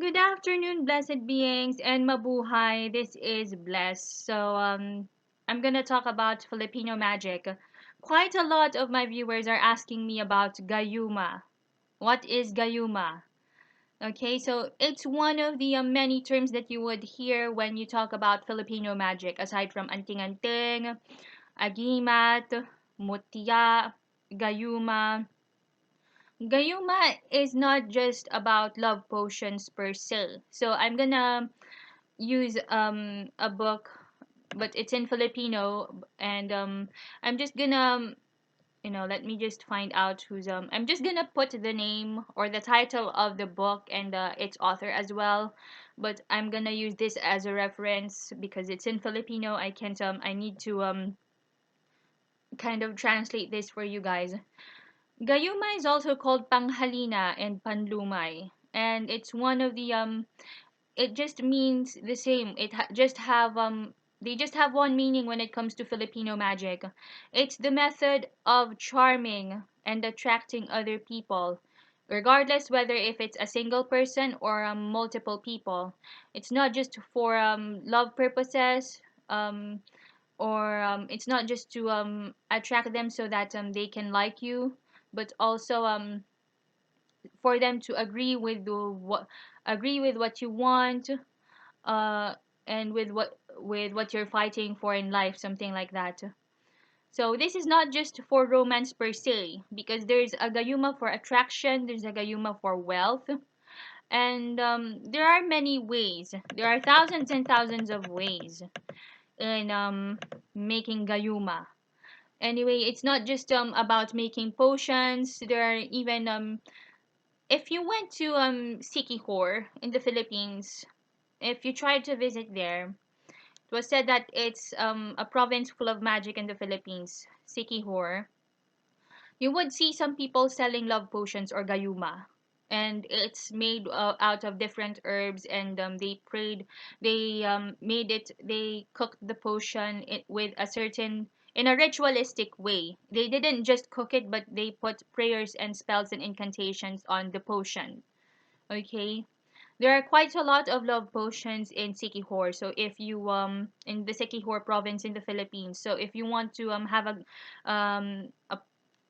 Good afternoon, blessed beings, and mabuhay. This is Bless. I'm gonna talk about Filipino magic. Quite a lot of my viewers are asking me about Gayuma. What is Gayuma? Okay, so it's one of the many terms that you would hear when you talk about Filipino magic, aside from anting-anting, agimat, mutya, Gayuma. Gayuma is not just about love potions per se. So I'm gonna use a book, but it's in Filipino, and I'm just gonna let me just find out who's I'm just gonna put the name or the title of the book and its author as well, but I'm gonna use this as a reference because it's in Filipino. I need to kind of translate this for you guys. Gayuma is also called panghalina and panlumay, and it's one of the it just means the same. Just have they just have one meaning when it comes to Filipino magic. It's the method of charming and attracting other people, regardless whether if it's a single person or multiple people. It's not just for love purposes, um, or it's not just to attract them so that they can like you, but also for them to agree with what you want, uh, and with what you're fighting for in life, something like that. So this is not just for romance per se, because there's a gayuma for attraction, there's a gayuma for wealth, and there are many ways. There are thousands and thousands of ways in making gayuma. Anyway, it's not just about making potions. There are even if you went to Sikihor in the Philippines, if you tried to visit there, it was said that it's a province full of magic in the Philippines, Sikihor. You would see some people selling love potions or gayuma. And it's made out of different herbs, and they cooked the potion with a certain, in a ritualistic way. They didn't just cook it, but they put prayers and spells and incantations on the potion. Okay, there are quite a lot of love potions in Sikihor. So if you in the Sikihor province in the Philippines, so if you want to have um a,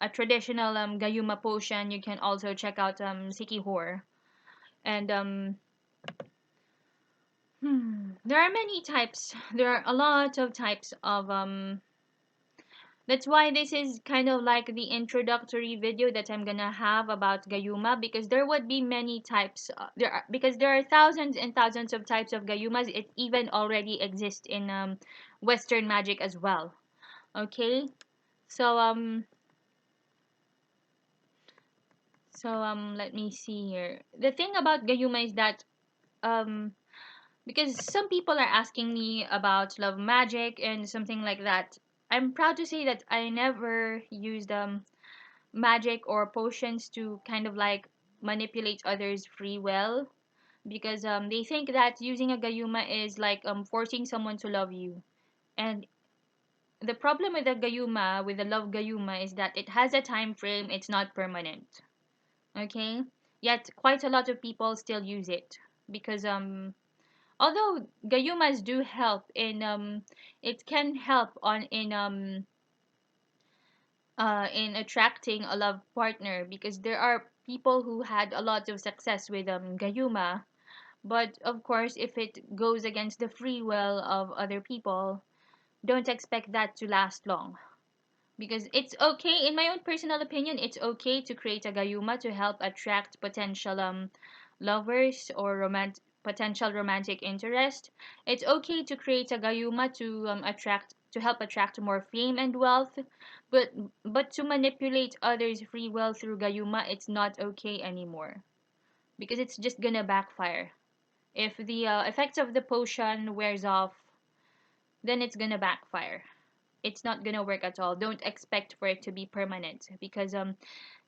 a traditional Gayuma potion, you can also check out Sikihor. And there are many types. There are a lot of types of that's why this is kind of like the introductory video that I'm gonna have about Gayuma, because there would be many types. Because there are thousands and thousands of types of Gayumas. It even already exists in Western magic as well. Okay, so let me see here. The thing about Gayuma is that um because some people are asking me about love magic and something like that. I'm proud to say that I never used magic or potions to kind of like manipulate others' free will, because they think that using a gayuma is like forcing someone to love you. And the problem with the gayuma, with the love gayuma, is that it has a time frame. It's not permanent. Okay, yet quite a lot of people still use it because although gayumas do help in it can help on in attracting a love partner, because there are people who had a lot of success with Gayuma. But of course, if it goes against the free will of other people, don't expect that to last long. Because it's okay, in my own personal opinion, it's okay to create a Gayuma to help attract potential lovers or potential romantic interest. It's okay to create a Gayuma to help attract more fame and wealth, but to manipulate others' free will through Gayuma, it's not okay anymore, because it's just gonna backfire. If the effects of the potion wears off, then it's gonna backfire. It's not gonna work at all. Don't expect for it to be permanent, because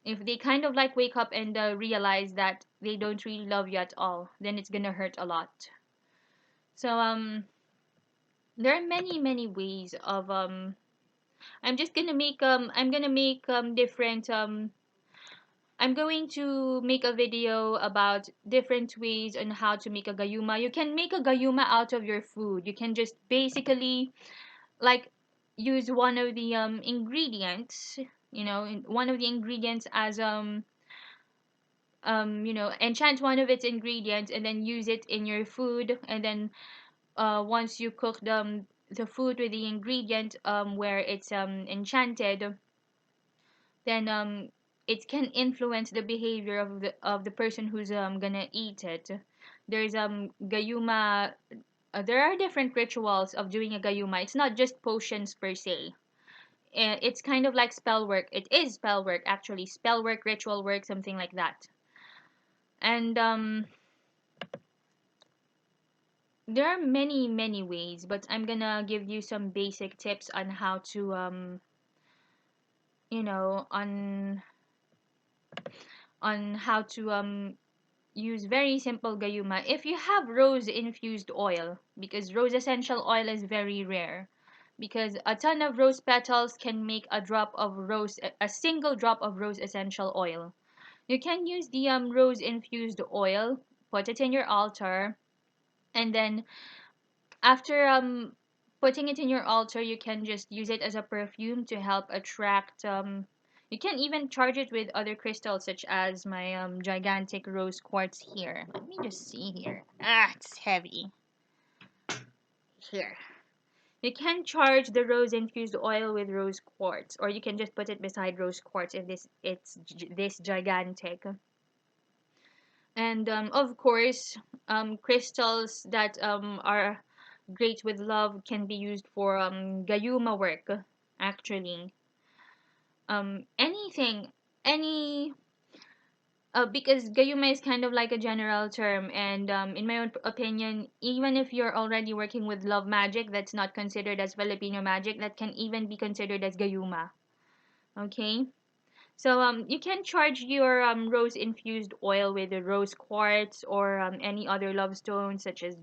if they kind of like wake up and realize that they don't really love you at all, then it's gonna hurt a lot. So there are many ways of I'm gonna make different I'm going to make a video about different ways on how to make a gayuma. You can make a gayuma out of your food. You can just basically like use one of the ingredients, one of the ingredients as enchant one of its ingredients and then use it in your food, and then once you cook the food with the ingredient where it's enchanted, then it can influence the behavior of the person who's gonna eat it. There's gayuma. There are different rituals of doing a gayuma. It's not just potions per se. It's kind of like spell work. It is spell work actually. Spell work, ritual work, something like that. And there are many many ways, but I'm gonna give you some basic tips on how to you know on how to use very simple gayuma. If you have rose infused oil, because rose essential oil is very rare, because a ton of rose petals can make a single drop of rose essential oil. You can use the rose infused oil, put it in your altar, and then after putting it in your altar, you can just use it as a perfume to help attract you can even charge it with other crystals such as my gigantic rose quartz here. Let me just see here. Ah, it's heavy. Here. You can charge the rose infused oil with rose quartz, or you can just put it beside rose quartz if this gigantic. And of course, crystals that are great with love can be used for gayuma work. Actually, anything, any because gayuma is kind of like a general term, and in my own opinion, even if you're already working with love magic, that's not considered as Filipino magic. That can even be considered as gayuma. Okay. So you can charge your rose infused oil with the rose quartz or any other love stones such as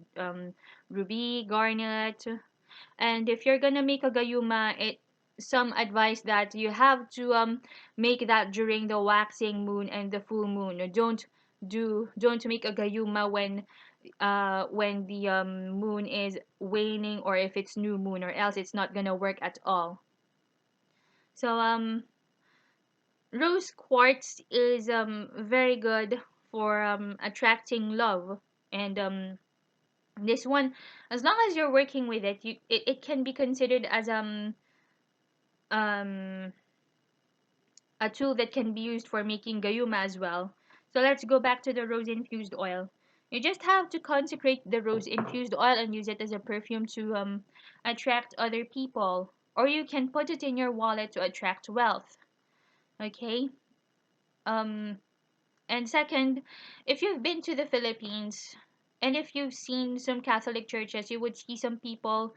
ruby, garnet. And if you're gonna make a gayuma, it some advice that you have to make that during the waxing moon and the full moon. Don't make a gayuma when the moon is waning or if it's new moon, or else it's not gonna work at all. So rose quartz is very good for attracting love, and this one, as long as you're working with it, it can be considered as um a tool that can be used for making gayuma as well. So let's go back to the rose infused oil. You just have to consecrate the rose infused oil and use it as a perfume to attract other people, or you can put it in your wallet to attract wealth. Okay. um And second, if you've been to the Philippines and if you've seen some Catholic churches, you would see some people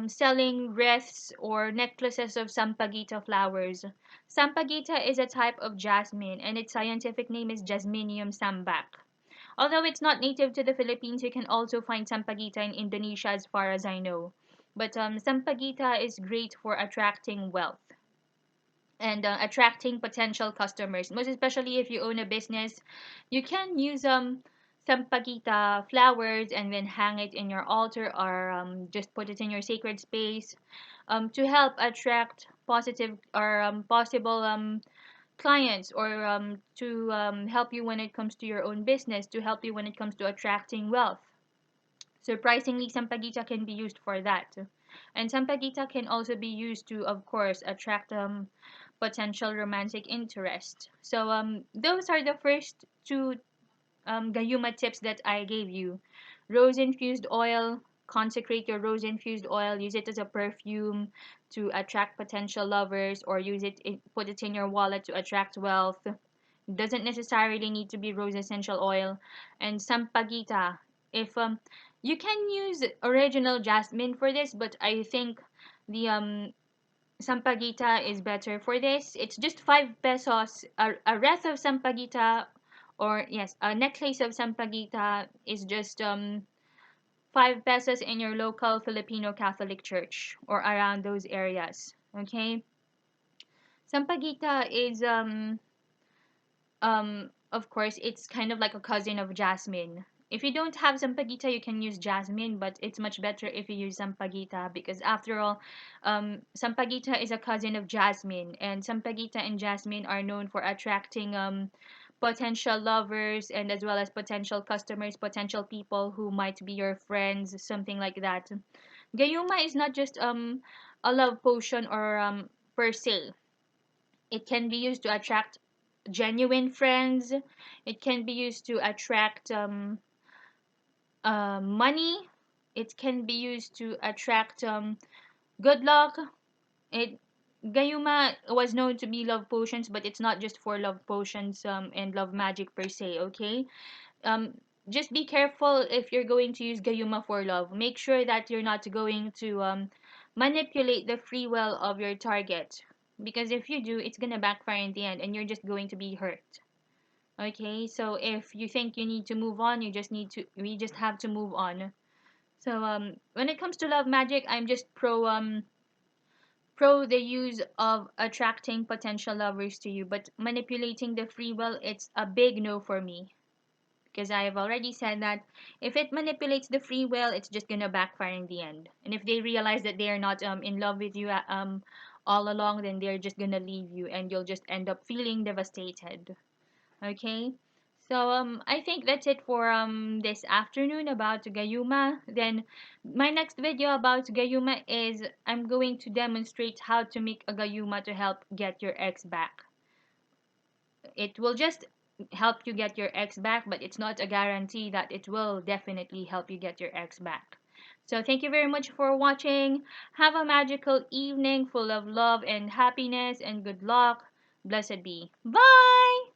selling wreaths or necklaces of sampaguita flowers. Sampaguita is a type of jasmine, and its scientific name is Jasminium sambac. Although it's not native to the Philippines, you can also find sampaguita in Indonesia as far as I know. But sampaguita is great for attracting wealth and attracting potential customers. Most especially if you own a business, you can use some pagita flowers and then hang it in your altar, or just put it in your sacred space to help attract positive or possible clients, or to help you when it comes to your own business, to help you when it comes to attracting wealth. Surprisingly, sampaguita can be used for that. And sampaguita can also be used to, of course, attract potential romantic interest. So those are the first two Gayuma tips that I gave you. Rose infused oil, consecrate your rose infused oil, use it as a perfume to attract potential lovers, or put it in your wallet to attract wealth. It doesn't necessarily need to be rose essential oil. And sampagita, if you can use original jasmine for this, but I think the sampagita is better for this. It's just 5 pesos. A wreath of sampagita, or yes, a necklace of sampagita is just 5 pesos in your local Filipino Catholic church or around those areas. Okay? Sampagita is Of course, it's kind of like a cousin of jasmine. If you don't have sampaguita, you can use jasmine, but it's much better if you use sampaguita because after all, sampaguita is a cousin of jasmine, and sampaguita and jasmine are known for attracting potential lovers and as well as potential customers, potential people who might be your friends, something like that. Gayuma is not just a love potion or per se. It can be used to attract genuine friends. It can be used to attract money. It can be used to attract good luck. It Gayuma was known to be love potions, but it's not just for love potions and love magic per se. Okay, um, just be careful if you're going to use Gayuma for love. Make sure that you're not going to manipulate the free will of your target, because if you do, it's gonna backfire in the end, and you're just going to be hurt. Okay, so if you think you need to move on, we just have to move on. So when it comes to love magic, I'm just pro the use of attracting potential lovers to you, but manipulating the free will, it's a big no for me. Because I have already said that if it manipulates the free will, it's just gonna backfire in the end. And if they realize that they are not in love with you all along, then they're just gonna leave you, and you'll just end up feeling devastated. Okay. So I think that's it for this afternoon about Gayuma. Then my next video about Gayuma is I'm going to demonstrate how to make a Gayuma to help get your ex back. It will just help you get your ex back, but it's not a guarantee that it will definitely help you get your ex back. So thank you very much for watching. Have a magical evening full of love and happiness and good luck. Blessed be. Bye.